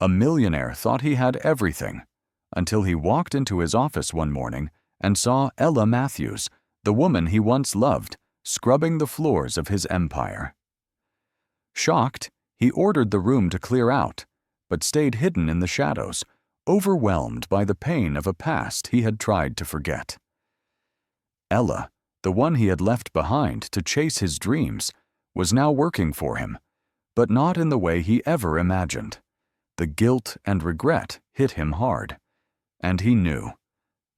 A millionaire thought he had everything, until he walked into his office one morning and saw Ella Matthews, the woman he once loved, scrubbing the floors of his empire. Shocked, he ordered the room to clear out, but stayed hidden in the shadows, overwhelmed by the pain of a past he had tried to forget. Ella, the one he had left behind to chase his dreams, was now working for him, but not in the way he ever imagined. The guilt and regret hit him hard, and he knew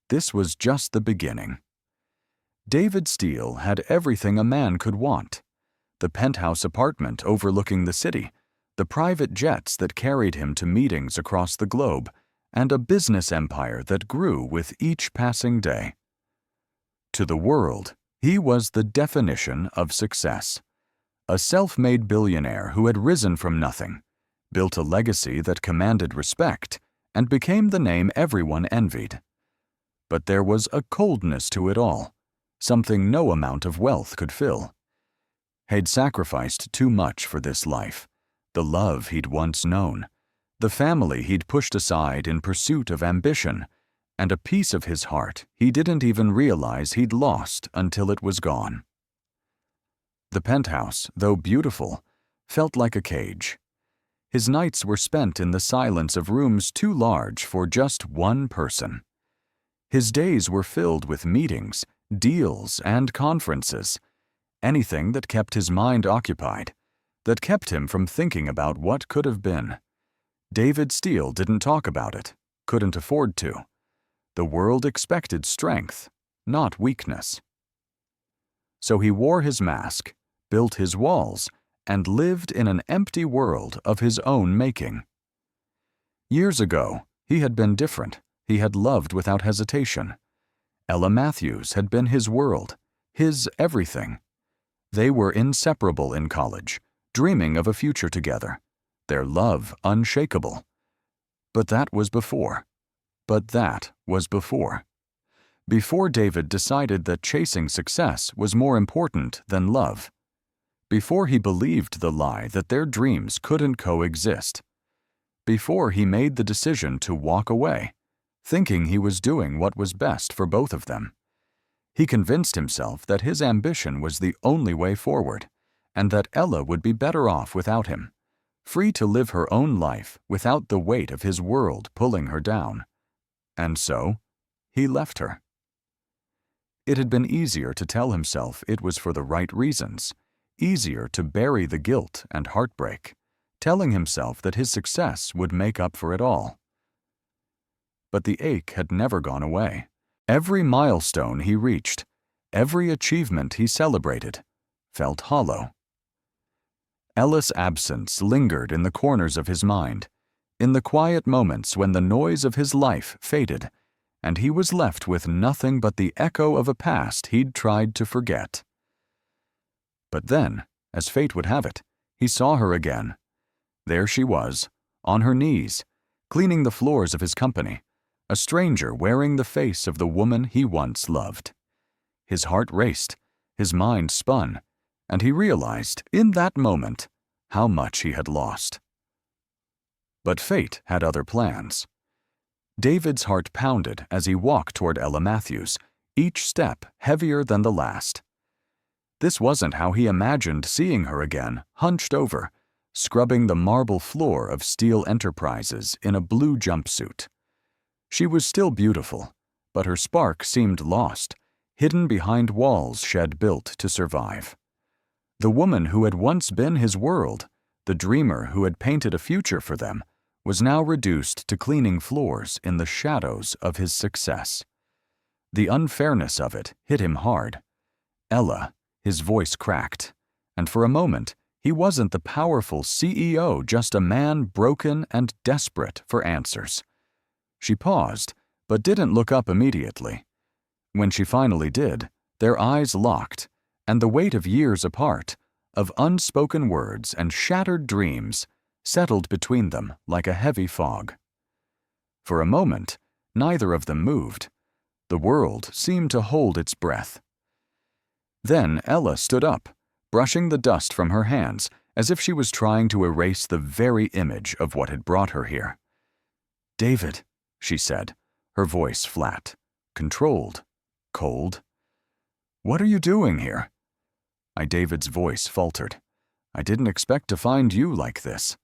this was just the beginning. David Steele had everything a man could want: the penthouse apartment overlooking the city, the private jets that carried him to meetings across the globe, and a business empire that grew with each passing day. To the world, he was the definition of success. A self-made billionaire who had risen from nothing, built a legacy that commanded respect, and became the name everyone envied. But there was a coldness to it all, something no amount of wealth could fill. He'd sacrificed too much for this life: the love he'd once known, the family he'd pushed aside in pursuit of ambition, and a piece of his heart he didn't even realize he'd lost until it was gone. The penthouse, though beautiful, felt like a cage. His nights were spent in the silence of rooms too large for just one person. His days were filled with meetings, deals, and conferences, anything that kept his mind occupied, that kept him from thinking about what could have been. David Steele didn't talk about it, couldn't afford to. The world expected strength, not weakness. So he wore his mask, built his walls, and lived in an empty world of his own making. Years ago, he had been different. He had loved without hesitation. Ella Matthews had been his world, his everything. They were inseparable in college, dreaming of a future together, their love unshakable. But that was before. Before David decided that chasing success was more important than love. Before he believed the lie that their dreams couldn't coexist. Before he made the decision to walk away, thinking he was doing what was best for both of them. He convinced himself that his ambition was the only way forward, and that Ella would be better off without him, free to live her own life without the weight of his world pulling her down. And so, he left her. It had been easier to tell himself it was for the right reasons, easier to bury the guilt and heartbreak, telling himself that his success would make up for it all. But the ache had never gone away. Every milestone he reached, every achievement he celebrated, felt hollow. Ella's absence lingered in the corners of his mind, in the quiet moments when the noise of his life faded, and he was left with nothing but the echo of a past he'd tried to forget. But then, as fate would have it, he saw her again. There she was, on her knees, cleaning the floors of his company, a stranger wearing the face of the woman he once loved. His heart raced, his mind spun, and he realized, in that moment, how much he had lost. But fate had other plans. David's heart pounded as he walked toward Ella Matthews, each step heavier than the last. This wasn't how he imagined seeing her again, hunched over, scrubbing the marble floor of Steele Enterprises in a blue jumpsuit. She was still beautiful, but her spark seemed lost, hidden behind walls shed built to survive. The woman who had once been his world, the dreamer who had painted a future for them, was now reduced to cleaning floors in the shadows of his success. The unfairness of it hit him hard. Ella, his voice cracked, and for a moment he wasn't the powerful CEO, just a man broken and desperate for answers. She paused, but didn't look up immediately. When she finally did, their eyes locked, and the weight of years apart, of unspoken words and shattered dreams, settled between them like a heavy fog. For a moment, neither of them moved. The world seemed to hold its breath. Then Ella stood up, brushing the dust from her hands as if she was trying to erase the very image of what had brought her here. "David," she said, her voice flat, controlled, cold. "What are you doing here?" David's voice faltered. "I didn't expect to find you like this."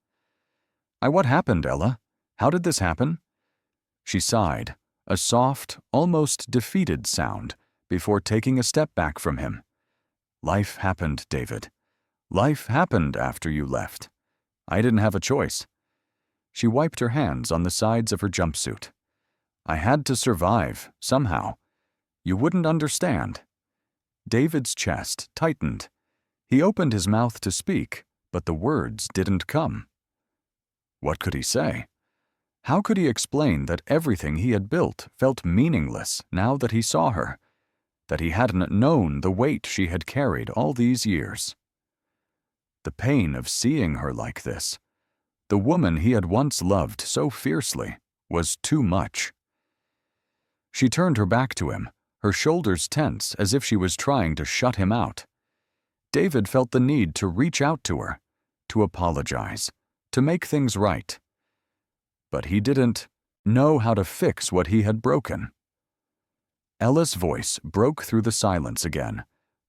"What happened, Ella? How did this happen?" She sighed, a soft, almost defeated sound, before taking a step back from him. "Life happened, David. Life happened after you left. I didn't have a choice." She wiped her hands on the sides of her jumpsuit. "I had to survive, somehow. You wouldn't understand." David's chest tightened. He opened his mouth to speak, but the words didn't come. What could he say? How could he explain that everything he had built felt meaningless now that he saw her, that he hadn't known the weight she had carried all these years? The pain of seeing her like this, the woman he had once loved so fiercely, was too much. She turned her back to him, her shoulders tense as if she was trying to shut him out. David felt the need to reach out to her, to apologize, to make things right. But he didn't know how to fix what he had broken. Ella's voice broke through the silence again,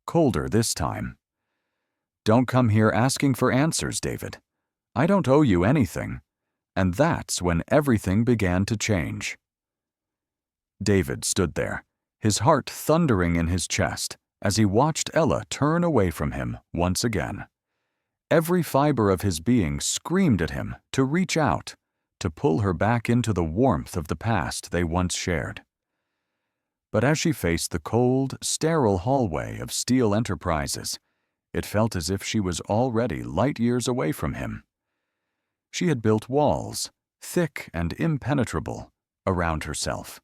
colder this time. "Don't come here asking for answers, David. I don't owe you anything." And that's when everything began to change. David stood there, his heart thundering in his chest as he watched Ella turn away from him once again. Every fiber of his being screamed at him to reach out, to pull her back into the warmth of the past they once shared. But as she faced the cold, sterile hallway of Steel Enterprises, it felt as if she was already light years away from him. She had built walls, thick and impenetrable, around herself.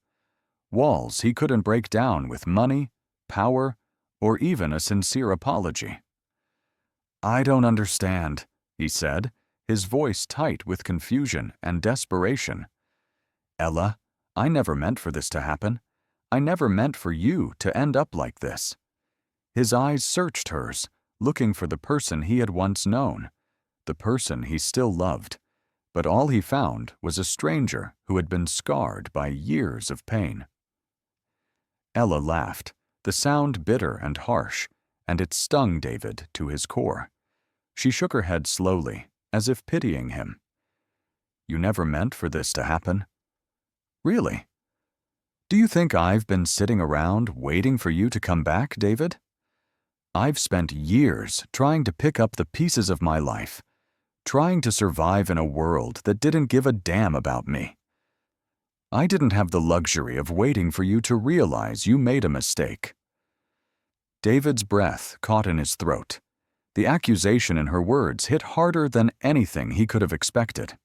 Walls he couldn't break down with money, power, or even a sincere apology. "I don't understand," he said, his voice tight with confusion and desperation. "Ella, I never meant for this to happen. I never meant for you to end up like this." His eyes searched hers, looking for the person he had once known, the person he still loved, but all he found was a stranger who had been scarred by years of pain. Ella laughed, the sound bitter and harsh, and it stung David to his core. She shook her head slowly, as if pitying him. "You never meant for this to happen?" "Really? Do you think I've been sitting around waiting for you to come back, David? I've spent years trying to pick up the pieces of my life, trying to survive in a world that didn't give a damn about me. I didn't have the luxury of waiting for you to realize you made a mistake." David's breath caught in his throat. The accusation in her words hit harder than anything he could have expected.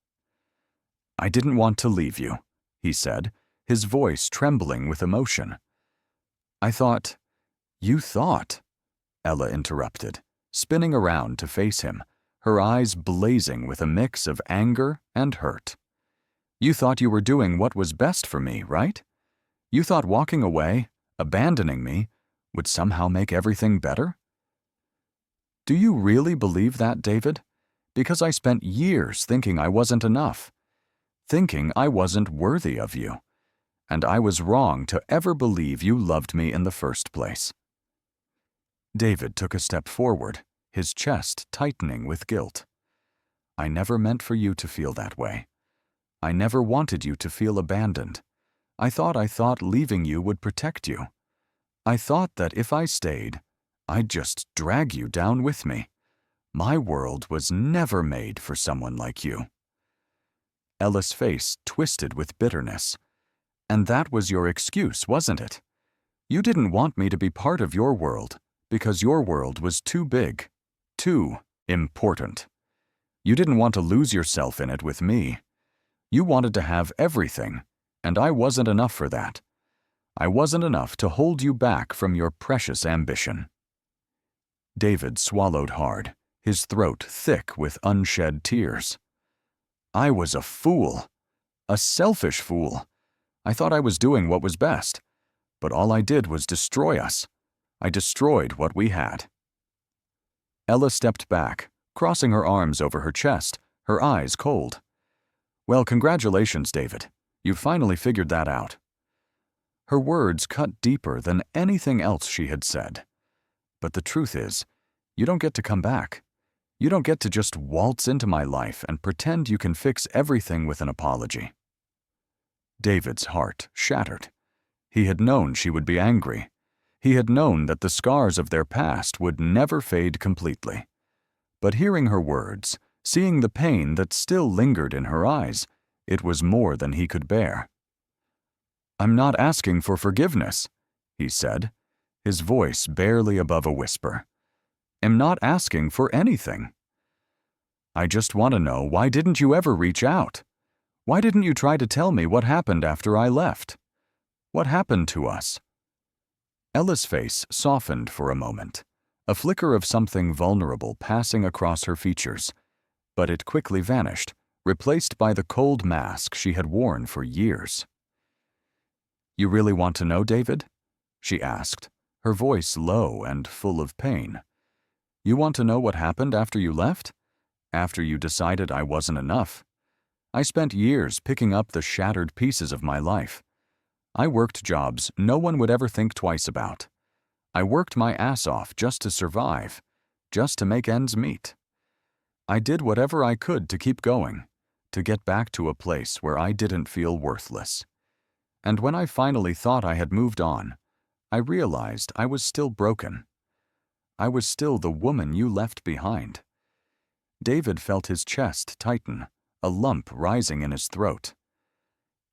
"I didn't want to leave you," he said, his voice trembling with emotion. "I thought—" "You thought," Ella interrupted, spinning around to face him, her eyes blazing with a mix of anger and hurt. "You thought you were doing what was best for me, right? You thought walking away, abandoning me, would somehow make everything better? Do you really believe that, David? Because I spent years thinking I wasn't enough, thinking I wasn't worthy of you, and I was wrong to ever believe you loved me in the first place." David took a step forward, his chest tightening with guilt. "I never meant for you to feel that way. I never wanted you to feel abandoned. I thought leaving you would protect you. I thought that if I stayed, I'd just drag you down with me. My world was never made for someone like you." Ella's face twisted with bitterness. "And that was your excuse, wasn't it? You didn't want me to be part of your world because your world was too big, too important. You didn't want to lose yourself in it with me. You wanted to have everything, and I wasn't enough for that. I wasn't enough to hold you back from your precious ambition." David swallowed hard, his throat thick with unshed tears. "I was a fool, a selfish fool. I thought I was doing what was best, but all I did was destroy us. I destroyed what we had." Ella stepped back, crossing her arms over her chest, her eyes cold. "Well, congratulations, David. You've finally figured that out." Her words cut deeper than anything else she had said. But the truth is, you don't get to come back. You don't get to just waltz into my life and pretend you can fix everything with an apology. David's heart shattered. He had known she would be angry. He had known that the scars of their past would never fade completely. But hearing her words, seeing the pain that still lingered in her eyes, it was more than he could bear. "I'm not asking for forgiveness," he said, his voice barely above a whisper. "I'm not asking for anything. I just want to know, why didn't you ever reach out? Why didn't you try to tell me what happened after I left? What happened to us?" Ella's face softened for a moment, a flicker of something vulnerable passing across her features, but it quickly vanished, replaced by the cold mask she had worn for years. "You really want to know, David?" she asked, her voice low and full of pain. "You want to know what happened after you left? After you decided I wasn't enough? I spent years picking up the shattered pieces of my life. I worked jobs no one would ever think twice about. I worked my ass off just to survive, just to make ends meet. I did whatever I could to keep going, to get back to a place where I didn't feel worthless. And when I finally thought I had moved on, I realized I was still broken. I was still the woman you left behind." David felt his chest tighten, a lump rising in his throat.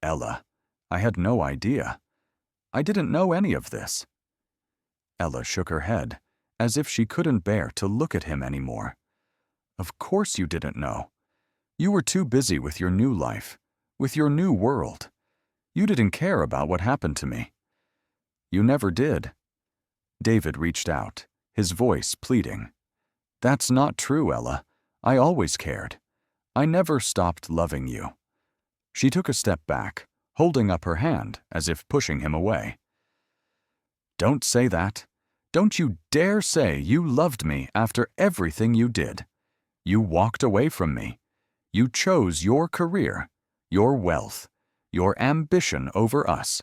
"Ella, I had no idea. I didn't know any of this." Ella shook her head, as if she couldn't bear to look at him anymore. "Of course you didn't know. You were too busy with your new life, with your new world. You didn't care about what happened to me. You never did." David reached out, his voice pleading. "That's not true, Ella. I always cared. I never stopped loving you." She took a step back, holding up her hand as if pushing him away. "Don't say that. Don't you dare say you loved me after everything you did. You walked away from me. You chose your career, your wealth, your ambition over us.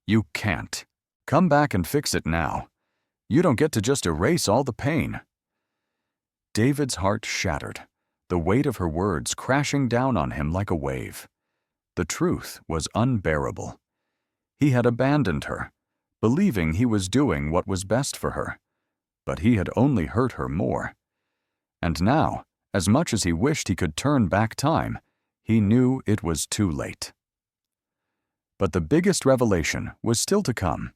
You can't. Come back and fix it now. You don't get to just erase all the pain." David's heart shattered, the weight of her words crashing down on him like a wave. The truth was unbearable. He had abandoned her, believing he was doing what was best for her, but he had only hurt her more. And now, as much as he wished he could turn back time, he knew it was too late. But the biggest revelation was still to come.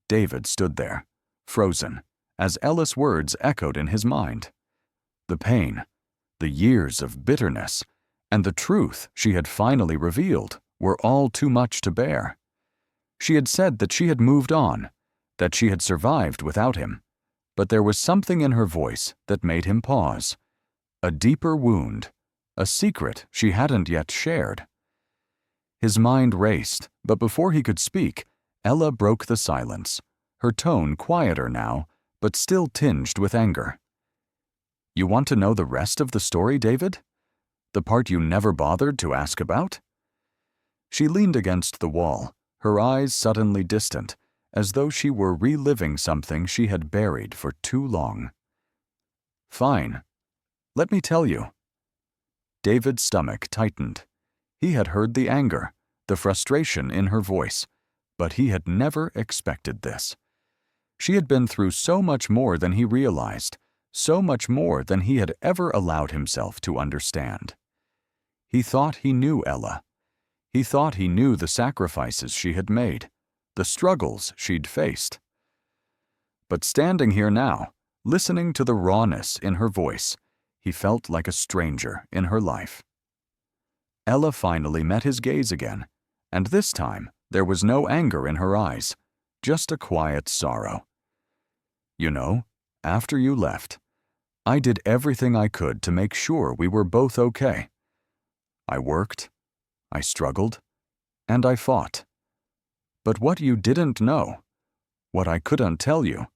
David stood there, frozen, as Ella's words echoed in his mind. The pain, the years of bitterness, and the truth she had finally revealed were all too much to bear. She had said that she had moved on, that she had survived without him, but there was something in her voice that made him pause. A deeper wound, a secret she hadn't yet shared. His mind raced, but before he could speak, Ella broke the silence, her tone quieter now, but still tinged with anger. "You want to know the rest of the story, David? The part you never bothered to ask about?" She leaned against the wall, her eyes suddenly distant, as though she were reliving something she had buried for too long. "Fine. Let me tell you." David's stomach tightened. He had heard the anger, the frustration in her voice, but he had never expected this. She had been through so much more than he realized, so much more than he had ever allowed himself to understand. He thought he knew Ella. He thought he knew the sacrifices she had made, the struggles she'd faced. But standing here now, listening to the rawness in her voice, he felt like a stranger in her life. Ella finally met his gaze again, and this time there was no anger in her eyes, just a quiet sorrow. "You know, after you left, I did everything I could to make sure we were both okay. I worked, I struggled, and I fought. But what you didn't know, what I couldn't tell you,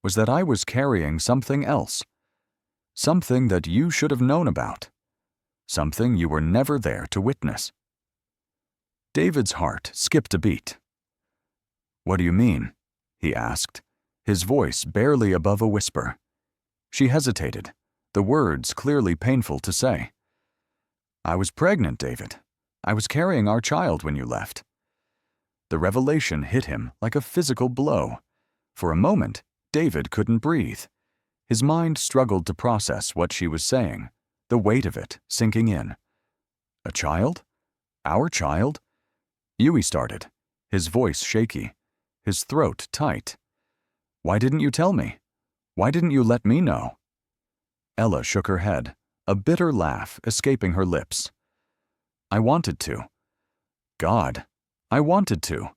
was that I was carrying something else. something that you should have known about, something you were never there to witness. David's heart skipped a beat. "What do you mean?" he asked, his voice barely above a whisper. She hesitated, the words clearly painful to say. "I was pregnant, David. I was carrying our child when you left." The revelation hit him like a physical blow. For a moment, David couldn't breathe. His mind struggled to process what she was saying, the weight of it sinking in. "A child? Our child?" Yui started, his voice shaky, his throat tight. "Why didn't you tell me? Why didn't you let me know?" Ella shook her head, a bitter laugh escaping her lips. "I wanted to. God, I wanted to.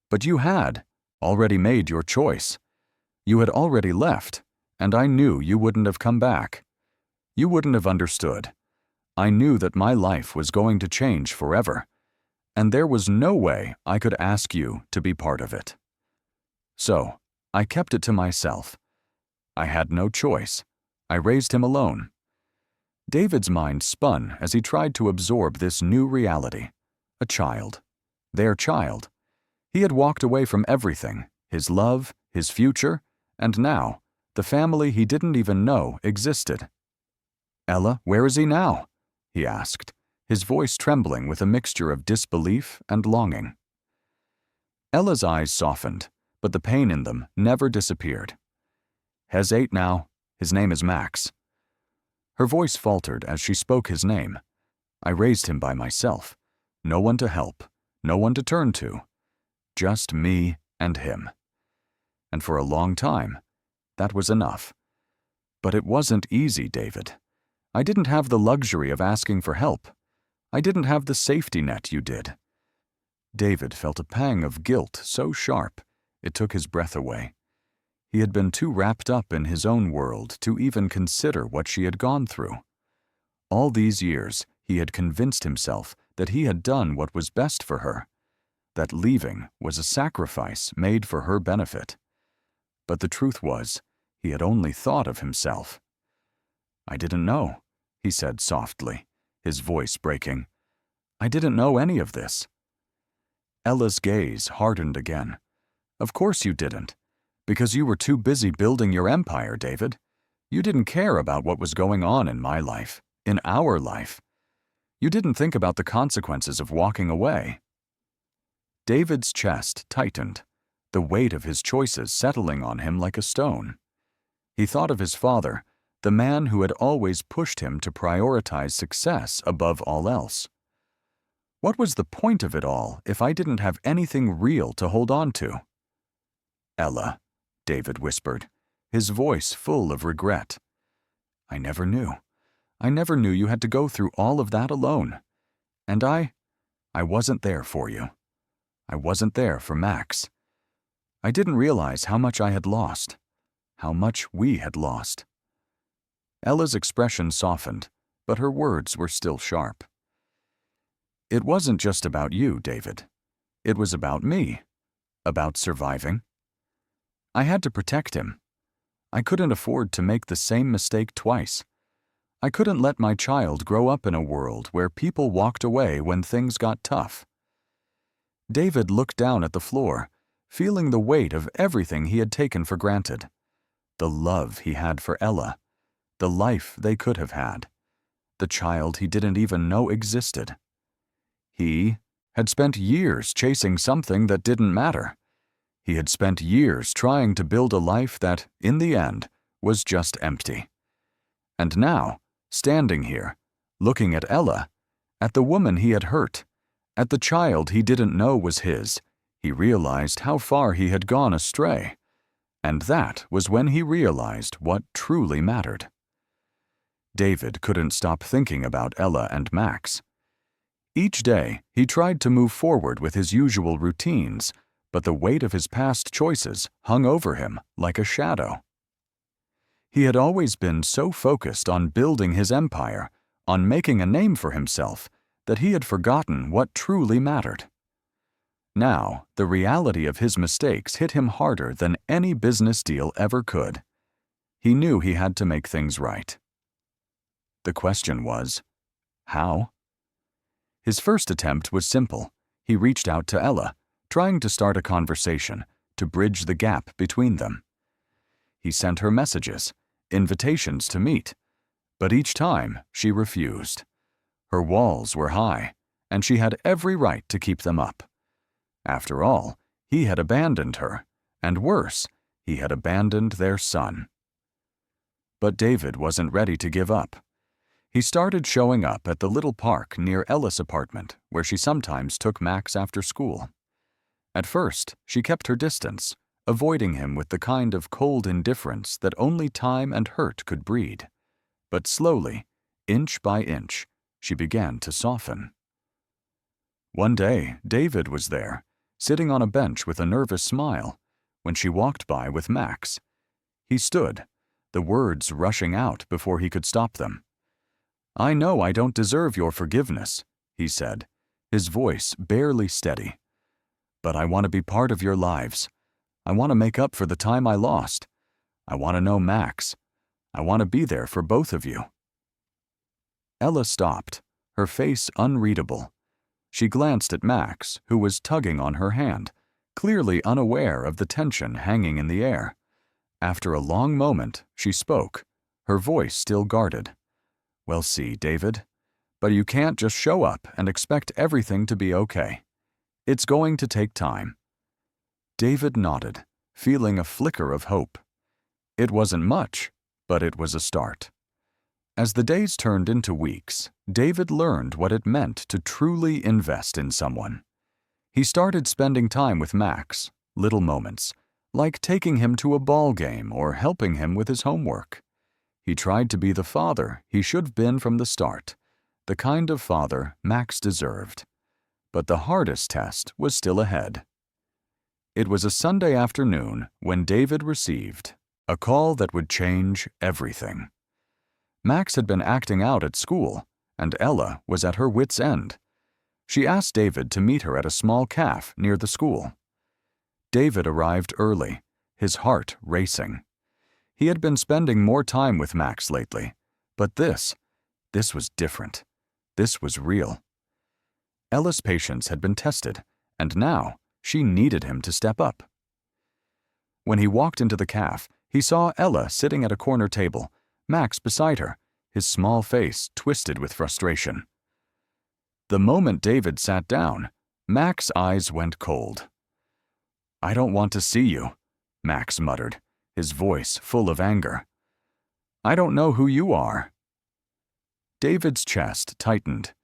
But you had already made your choice. You had already left, and I knew you wouldn't have come back. You wouldn't have understood. I knew that my life was going to change forever, and there was no way I could ask you to be part of it. So, I kept it to myself. I had no choice. I raised him alone." David's mind spun as he tried to absorb this new reality. A child. Their child. He had walked away from everything, his love, his future, and now, the family he didn't even know existed. "Ella, where is he now?" he asked, his voice trembling with a mixture of disbelief and longing. Ella's eyes softened, but the pain in them never disappeared. "Has 8 now. His name is Max." Her voice faltered as she spoke his name. "I raised him by myself. No one to help, no one to turn to. Just me and him. And for a long time, that was enough. But it wasn't easy, David. I didn't have the luxury of asking for help. I didn't have the safety net you did." David felt a pang of guilt so sharp, it took his breath away. He had been too wrapped up in his own world to even consider what she had gone through. All these years, he had convinced himself that he had done what was best for her, that leaving was a sacrifice made for her benefit. But the truth was, he had only thought of himself. "I didn't know," he said softly, his voice breaking. "I didn't know any of this." Ella's gaze hardened again. "Of course you didn't. Because you were too busy building your empire, David. You didn't care about what was going on in my life, in our life. You didn't think about the consequences of walking away." David's chest tightened, the weight of his choices settling on him like a stone. He thought of his father, the man who had always pushed him to prioritize success above all else. What was the point of it all if I didn't have anything real to hold on to? "Ella," David whispered, his voice full of regret. "I never knew. I never knew you had to go through all of that alone. And I wasn't there for you. I wasn't there for Max. I didn't realize how much I had lost, how much we had lost." Ella's expression softened, but her words were still sharp. "It wasn't just about you, David. It was about me, about surviving. I had to protect him. I couldn't afford to make the same mistake twice. I couldn't let my child grow up in a world where people walked away when things got tough." David looked down at the floor, feeling the weight of everything he had taken for granted. The love he had for Ella, the life they could have had, the child he didn't even know existed. He had spent years chasing something that didn't matter. He had spent years trying to build a life that, in the end, was just empty. And now, standing here, looking at Ella, at the woman he had hurt, at the child he didn't know was his, he realized how far he had gone astray. And that was when he realized what truly mattered. David couldn't stop thinking about Ella and Max. Each day, he tried to move forward with his usual routines, but the weight of his past choices hung over him like a shadow. He had always been so focused on building his empire, on making a name for himself, that he had forgotten what truly mattered. Now, the reality of his mistakes hit him harder than any business deal ever could. He knew he had to make things right. The question was, how? His first attempt was simple. He reached out to Ella, trying to start a conversation, to bridge the gap between them. He sent her messages, invitations to meet, but each time she refused. Her walls were high, and she had every right to keep them up. After all, he had abandoned her, and worse, he had abandoned their son. But David wasn't ready to give up. He started showing up at the little park near Ella's apartment, where she sometimes took Max after school. At first, she kept her distance, avoiding him with the kind of cold indifference that only time and hurt could breed. But slowly, inch by inch, she began to soften. One day, David was there, sitting on a bench with a nervous smile, when she walked by with Max. He stood, the words rushing out before he could stop them. "I know I don't deserve your forgiveness," he said, his voice barely steady. "But I want to be part of your lives. I want to make up for the time I lost. I want to know Max. I want to be there for both of you." Ella stopped, her face unreadable. She glanced at Max, who was tugging on her hand, clearly unaware of the tension hanging in the air. After a long moment, she spoke, her voice still guarded. "Well, see, David, but you can't just show up and expect everything to be okay. It's going to take time." David nodded, feeling a flicker of hope. It wasn't much, but it was a start. As the days turned into weeks, David learned what it meant to truly invest in someone. He started spending time with Max, little moments, like taking him to a ball game or helping him with his homework. He tried to be the father he should have been from the start, the kind of father Max deserved. But the hardest test was still ahead. It was a Sunday afternoon when David received a call that would change everything. Max had been acting out at school, and Ella was at her wits' end. She asked David to meet her at a small cafe near the school. David arrived early, his heart racing. He had been spending more time with Max lately, but this was different. This was real. Ella's patience had been tested, and now she needed him to step up. When he walked into the cafe, he saw Ella sitting at a corner table, Max beside her, his small face twisted with frustration. The moment David sat down, Max's eyes went cold. "I don't want to see you," Max muttered, his voice full of anger. "I don't know who you are." David's chest tightened.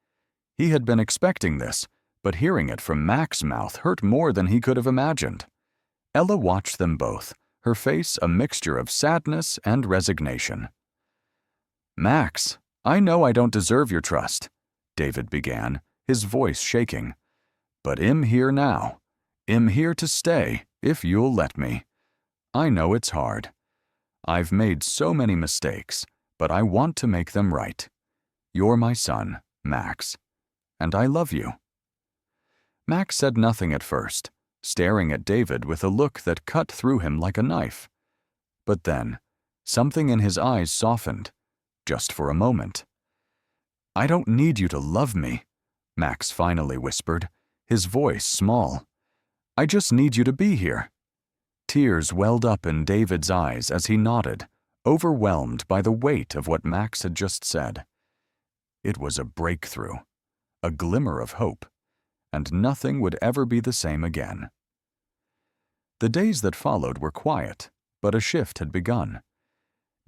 He had been expecting this, but hearing it from Max's mouth hurt more than he could have imagined. Ella watched them both, her face a mixture of sadness and resignation. "Max, I know I don't deserve your trust," David began, his voice shaking. "But I'm here now. I'm here to stay, if you'll let me. I know it's hard. I've made so many mistakes, but I want to make them right. You're my son, Max, and I love you." Max said nothing at first, staring at David with a look that cut through him like a knife. But then, something in his eyes softened, just for a moment. "I don't need you to love me," Max finally whispered, his voice small. "I just need you to be here." Tears welled up in David's eyes as he nodded, overwhelmed by the weight of what Max had just said. It was a breakthrough, a glimmer of hope, and nothing would ever be the same again. The days that followed were quiet, but a shift had begun.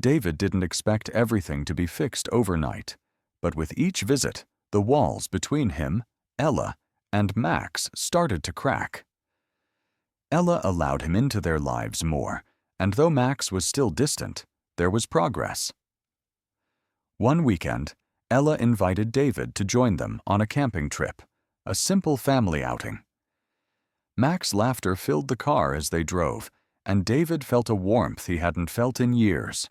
David didn't expect everything to be fixed overnight, but with each visit, the walls between him, Ella, and Max started to crack. Ella allowed him into their lives more, and though Max was still distant, there was progress. One weekend, Ella invited David to join them on a camping trip, a simple family outing. Max's laughter filled the car as they drove, and David felt a warmth he hadn't felt in years.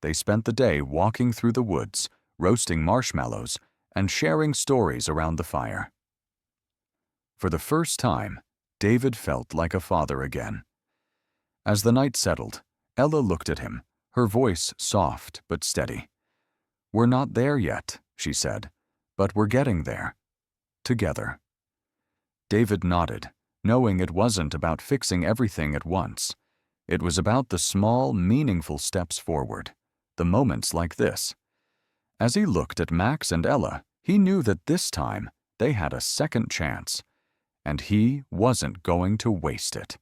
They spent the day walking through the woods, roasting marshmallows, and sharing stories around the fire. For the first time, David felt like a father again. As the night settled, Ella looked at him, her voice soft but steady. "We're not there yet," she said, "but we're getting there. Together." David nodded, knowing it wasn't about fixing everything at once. It was about the small, meaningful steps forward, the moments like this. As he looked at Max and Ella, he knew that this time they had a second chance, and he wasn't going to waste it.